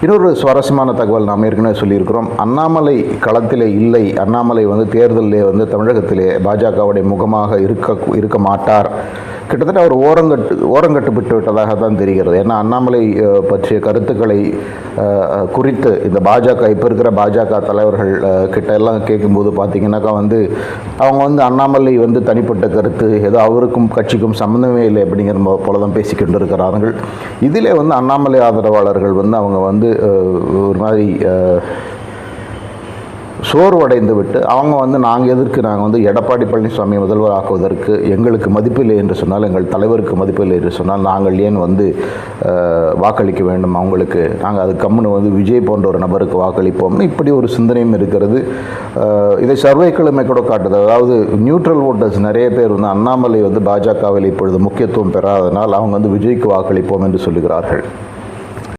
இன்னொரு சுவாரஸ்யமான தகவல் நாம் ஏற்கனவே சொல்லியிருக்கிறோம். அண்ணாமலை களத்திலே இல்லை, அண்ணாமலை தேர்தலிலே தமிழகத்திலே பாஜகவுடைய முகமாக இருக்க மாட்டார். கிட்டத்தட்ட அவர் ஓரங்கட்டுப்பட்டு விட்டதாக தான் தெரிகிறது. ஏன்னா அண்ணாமலை பற்றிய கருத்துக்களை குறித்து இந்த பாஜக இப்போ இருக்கிற பாஜக தலைவர்கள் கிட்ட எல்லாம் கேட்கும்போது பார்த்தீங்கன்னாக்கா அவங்க அண்ணாமலை தனிப்பட்ட கருத்து ஏதோ அவருக்கும் கட்சிக்கும் சம்மந்தமே இல்லை அப்படிங்கிற போல தான் பேசிக்கிட்டு இருக்கிறார்கள். இதிலே அண்ணாமலை ஆதரவாளர்கள் அவங்க ஒரு மாதிரி சோர்வடைந்து விட்டு அவங்க நாங்கள் எதற்கு நாங்கள் எடப்பாடி பழனிசாமி முதல்வர் ஆக்குவதற்கு எங்களுக்கு மதிப்பில்லை என்று சொன்னால், எங்கள் தலைவருக்கு மதிப்பில்லை என்று சொன்னால் நாங்கள் ஏன் வாக்களிக்க வேண்டும் அவங்களுக்கு, நாங்கள் அது கம்முன்னு விஜய் போன்ற ஒரு நபருக்கு வாக்களிப்போம்னு இப்படி ஒரு சிந்தனையும் இருக்கிறது. இதை சர்வேக்களுமே கூட காட்டுது. அதாவது நியூட்ரல் ஓட்டர்ஸ் நிறைய பேர் அண்ணாமலை பாஜகவில் இப்பொழுது முக்கியத்துவம் பெறாதனால் அவங்க விஜய்க்கு வாக்களிப்போம் என்று சொல்லுகிறார்கள்.